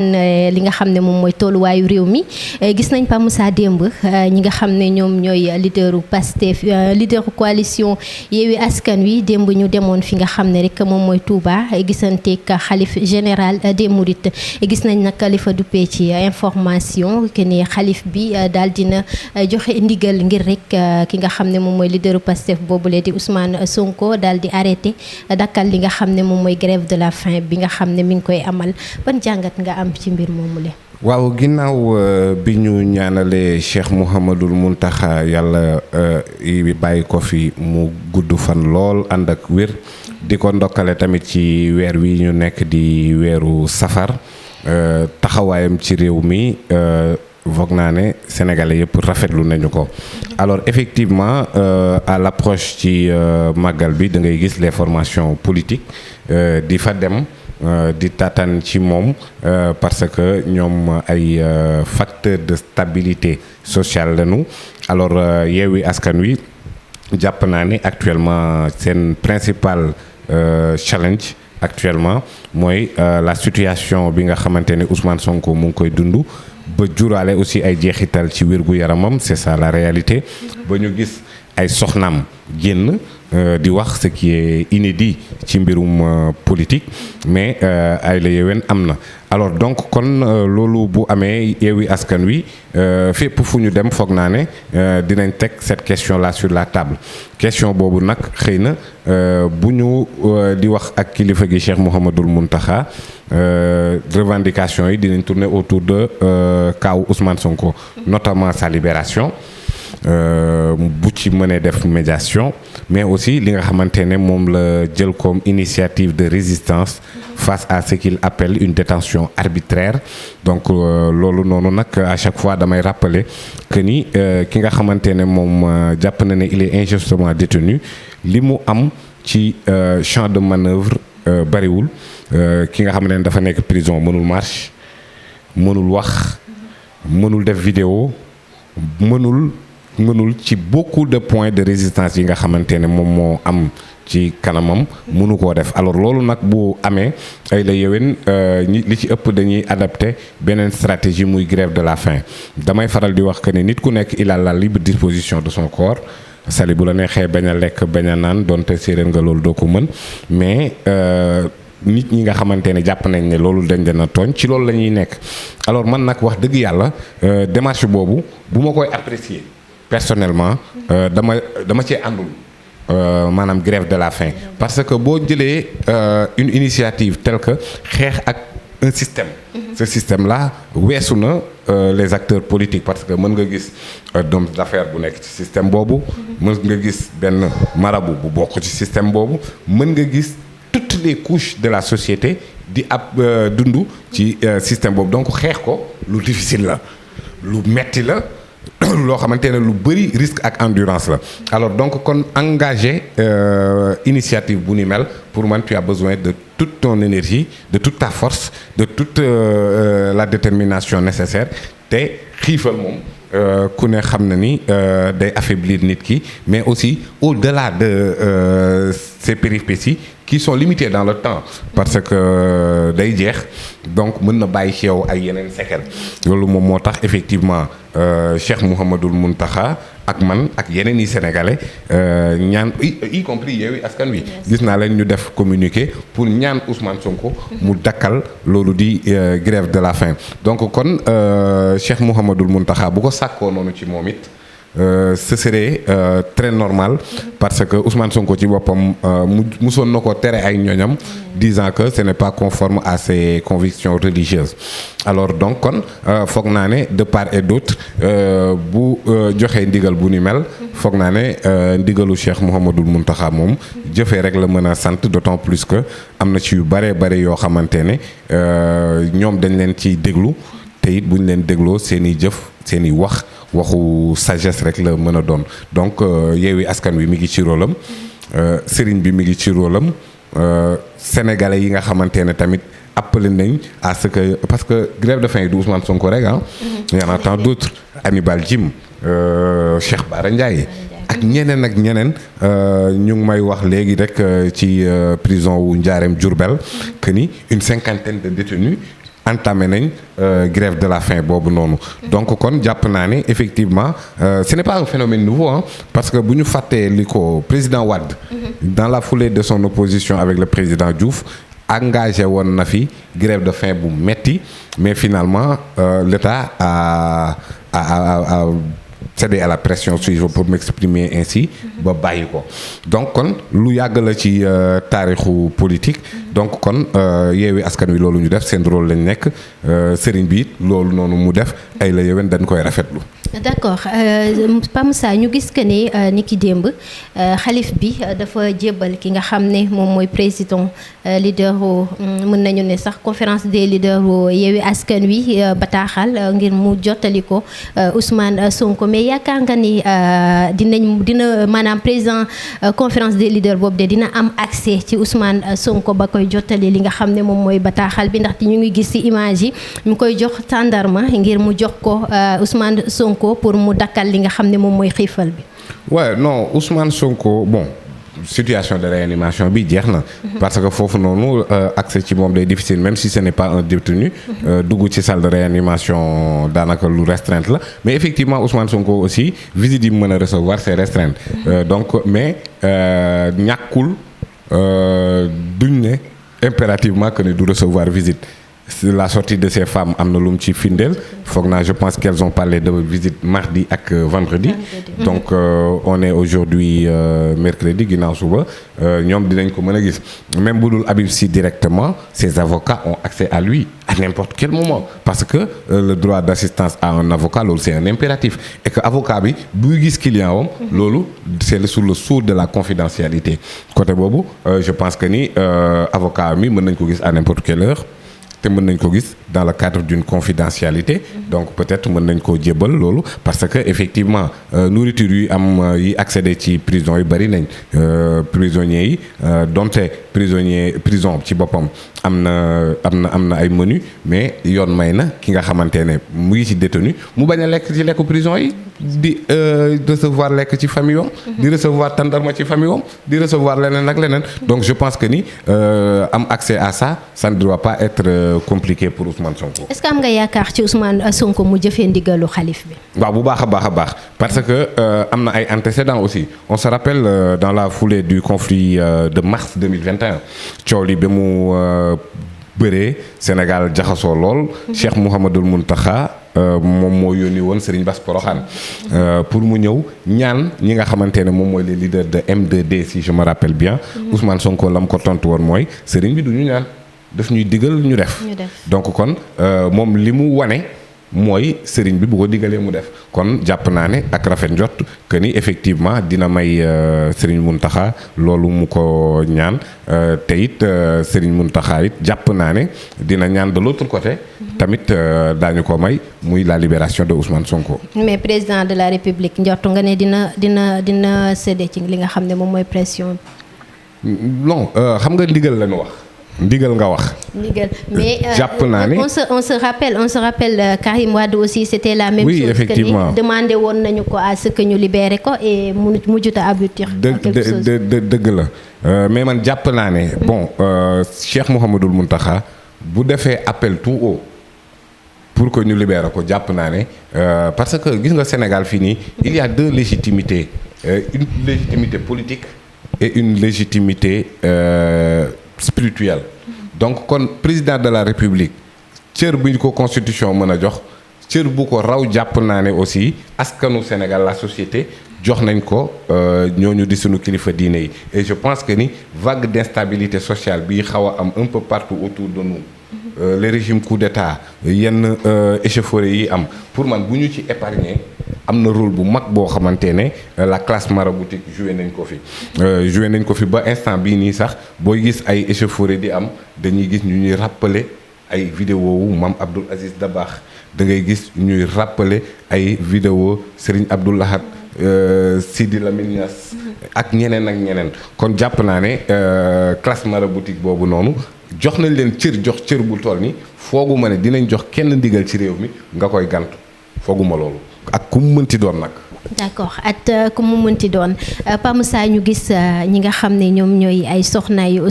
li nga xam ne moom mooy tolluwaayu réew mi gis nañ Pa Moussa démb ñi nga xam ne ñoom ñooy leaderu Pastef leaderu coalition Yewwi Askan Wi démb ñu demoon fi nga xam ne rek moom mooy Touba gisanteeg xalif général des Mourides gis nañ nag li fa duppee ci information que ni xalif bi daal dina joxe ndigal ngir rek ki nga xam ne moom mooy leaderu Pastef boobule di Ousmane Sonko daal di arrêté dakkal li nga xam ne moom mooy grève de la faim bi nga xam ne mi ngi koy amal ban jàngat nga am ci mbir moomu le waaw ginnaaw bi ñu ñaanalee Cheikh Mouhamadoul Mountakha yàlla bàyyi ko fi mu gudd fan lool ànd ak wér di ko ndokkale tamit ci weer wi ñu nekk di weeru safar taxawaayam ci réew mi foog naa ne sénégalais yëpp rafetlu nañu ko alors effectivement à l'approche ci màggal bi da ngay gis les formations politiques di fa dem di tatan ci moom parce que ñoom ay facteur de stabilité sociale lañu alors Yewwi Askan Wi jàpp naa ne actuellement seen principal challenge actuellement mooy la situation bi nga xamante ne Ousmane Sonko mu ngi koy dund ba juraale aussi ay jeexital ci wér-gu-yaramam c'est ça la réalité ba ñu gis ay soxnaam génn di wax ce qui est inédit ci mbirum politique mais ay la yeween am na alors donc kon loolu bu amee Yewwi Askan Wi fépp fu ñu dem foog naa ne dinañ teg cette question là sur la table question boobu nag xëy na bu ñu di wax ak kilifa gi Cheikh Mouhamadoul Mountakha revendication yi dinañ tourner autour de kaaw Ousmane Sonko notamment sa libération bu ci mënee def médiation mais aussi li nga xamante ne moom la jël comme initiative de résistance face à ce qu'il appelle une détention arbitraire donc loolu noonu nag à chaque fois damay rappeler que ni ki nga xamante ne moom jàpp na ne il est injustement détenu li mu am ci champ de manœuvre bariwul ki nga xamante ne dafa nekk prison mënul marche mënul wax mënul def vidéo mënul ci beaucoup de points de résistance yi nga xamante ne moom moo am ci kanamam mënu koo def alors loolu nag bu amee ay la yéwén li ci ëpp dañuy adapter beneen stratégie muy grève de la faim damay faral di wax que ne nit ku nekk il a la libre disposition de son corps sali bu la neexee bañ a lekk bañ a naan donte séeréer nga loolu doo ko mën mais nit ñi nga xamante ne jàpp nañ ne loolu dañ leen a tooñ ci loolu la ñuy nekk alors man nag wax dëgg yàlla démarche boobu bu ma koy apprécier personnellement dama cee àndul maanaam grève de la faim parce que boo jëlee une initiative telle que xeex ak un système ce système là weesu na les acteurs politiques parce que mën nga gis d'homme d'affaires bu nekk ci système boobu mën nga gis benn marabout bu bokk ci système boobu mën nga gis toutes les couches de la société di ab dund ci système boobu donc xeex ko lu difficile la lu metti la loo xamante ne lu bëri risque ak endurance la alors donc kon engagé initiative bu ni mel pour man tu as besoin de toute ton énergie de toute ta force de toute la détermination nécessaire te xiifal moom ku ne xam na ni day affaiblir nit ki mais aussi au-delà de ces péripéties qui sont limitées dans le temps parce que day jeex donc mën na bàyyi ci yow ay yeneen séquelles loolu moom moo tax effectivement Cheikh Mouhamadoul Mountakha ak man ak yeneen yi sénégalais ñaan y compris Yewwi Askan Wi gis naa leen ñu def communiqué pour ñaan Ousmane Sonko mu dakkal loolu di grève de la faim donc kon Cheikh Mouhamadoul Mountakha bu ko sàkkoo noonu ci moom it ce serait très normal parce que Ousmane Sonko ci boppam musoon na ko tere ay ñoñam disant que ce n'est pas conforme à ses convictions religieuses alors donc kon foog naa ne de part et d'autre bu joxee ndigal bu ni mel foog naa ne ndigalu Cheikh Mouhamadoul Mountakha moom jëfee rek la mën a sant d'autant plus que am na ci yu bare yoo xamante ne ñoom dañ leen ciy déglu te it bu ñu leen dégloo seen i jëf seen i waxu sagesse rek la mën a doon donc Yewwi Askan Wi mi ngi ci rôlam sëriñ bi mi ngi ci rôlam sénégalais yi nga xamante ne tamit appelé nañ à ce que parce que grève de faim yi du Ousmane Sonko rek il y en a tant d'autres Hannibal Djim Cheikh Bara Ndiaye ak ñeneen ñu ngi may wax léegi rek ci prison wu Ndiarème Diourbel que ni une cinquantaine de détenus entamé nañ grève de la faim boobu noonu. donc kon jàpp naa ne effectivement ce n'est pas un phénomène nouveau hein, parce que bu ñu fàttee li ko président Wade. dans la foulée de son opposition avec le président Diouf. engagé woon na fi grève de faim bu metti mais finalement l'État a cédé à la pression si je peux m'exprimer ainsi ba bàyyi ko donc kon lu yàgg la ci taarixu politique donc kon Yewwi Askan Wi loolu ñu def seen rôle lañ nekk sëriñ bi it loolu noonu mu def ay la yéwén dañ koy rafetlu. d'accord Pa Moussa ñu gis que ne ni ki démb xalif bi dafa jébbal ki nga xam ne moom mooy président leader mën nañu ne sax conférence des leaders Yewwi Askan Wi bataaxal ngir mu jottali ko Ousmane Sonko mais yaakaar nga ni dina maanaam président conférence des leaders boobu de dina am accès ci Ousmane Sonko ba koy jottali li nga xam ne moom mooy bataaxal bi ndaxte ñu ngi gis ci image yi mu koy jox tàndarma ngir mu jox ko Ousmane Sonko pour mu dakkal li nga xam ne moom mooy xiifal bi. ouais non Ousmane Sonko bon situation de réanimation bi jeex na. parce que foofu noonu accès ci moom day difficile même si ce n'est pas un détenu. dugg ci salle de réanimation daanaka lu restreinte la mais effectivement Ousmane Sonko aussi visite yi mu mën a recevoir c'est restreinte. donc mais ñàkkul duñ ne impérativement que ne du recevoir visite. la sortie de ces femmes am na lu mu ci findeel foog naa je pense qu'elles ont parlé de visite mardi ak vendredi donc on est aujourd'hui mercredi ginnaaw suba ñoom dinañ ko mën a gis même bu dul Habib Sy directement ses avocats ont accès à lui à n'importe quel moment parce que le droit d'assistance à un avocat loolu c'est un impératif et que avocat bi buy gis client wam loolu c'est sous le sceau de la confidentialité côté boobu je pense que ni avocat mi mën nañ ko gis à n'importe quelle heure te mën nañ ko gis dans le cadre d'une confidentialité donc peut-être mën nañ koo jébbal loolu parce que effectivement nourriture yi am yi accéder ci prison yi bari nañ prisonniers yi donte prison ci boppam am na ay menu mais yoon may na ki nga xamante ne mu ngi ci détenu mu bañ a lekk ci lekku prison yi di recevoir lekk ci famille am di recevoir tàndarma ci famille am di recevoir leneen ak leneen donc je pense que ni am accès à ça ne doit pas être compliqué pour Ousmane Sonko. est-ce que am nga yaakaar ci Ousmane Sonko mu jëfee ndigalu xalif bi. waaw bu baax a baax parce que am na ay antécédents aussi on se rappelle dans la foulée du conflit de mars 2021 coow li ba mu bëree Sénégal jaxasoo lool. Cheikh Mouhamadoul Mountakha moom moo yónni woon Serigne Bass Porokhane pour mu ñëw ñaan ñi nga xamante ne moom mooy les leaders de M2D si je me rappelle bien. Ousmane Sonko la mu ko tontu woon mooy Serigne bi du ñu ñaan. daf ñuy digal ñu def donc kon moom li mu wane mooy sëriñ bi bu ko digalee mu def kon jàpp naa ne ak rafet njot que ni effectivement dina may sëriñ Mountakha loolu mu ko ñaan te it sëriñ Mountakha it jàpp naa ne dina ñaan de l'autre côté tamit daañu ko may muy la libération de Ousmane Sonko. mais président de la République njortu nga ne dina cédé ci li nga xam ne moom mooy pression bi. non xam nga ndigal la ñu wax. ndigal nga wax. ndigal mais jàpp naa ne on se rappelle Karim Wade aussi c'était la même chose effectivement. que ni demandé woon nañu ko à ce que ñu libéré ko et mu mujjut a aboutir dëgg la mais man jàpp naa ne bon Cheikh Mouhamadoul Mountakha bu defee appel tout haut pour que ñu libéré ko jàpp naa ne parce que gis nga Sénégal fii nii il y a deux légitimités une légitimité politique et une légitimité spirituel donc kon président de la république cër bu ñu ko constitution mën a jox cër bu ko raw jàpp naa ne aussi askanu Sénégal la société jox nañ ko ñooñu di sunu kilifa diine yi et je pense que ni vague d'instabilité sociale bi xaw a am un peu partout autour de nous les régimes coup d'état yenn échauffourées yi am pour man bu ñu ci épargner am na rôle bu mag boo xamante ne la classe maraboutique joué nañ ko fi ba instant bii nii sax booy gis ay échauffourées di am dañuy gis ñu ñuy rappeler ay vidéo wu Mame Abdoul Aziz Dabakh da ngay gis ñuy rappeler ay vidéo Serigne Abdou Lahad Sidi Lamine Niass ak ñeneen kon jàpp naa ne classe maraboutique boobu noonu jox nañ leen jox cër bu toll ni fooguma ne dinañ jox kenn ndigal ci réew mi nga koy gantu fooguma loolu ak ku mu mënti doon nag. d'accord at ku mu mënti doon Pa Moussa ñu gis ñi nga xam ne ñoom ñooy ay soxna yu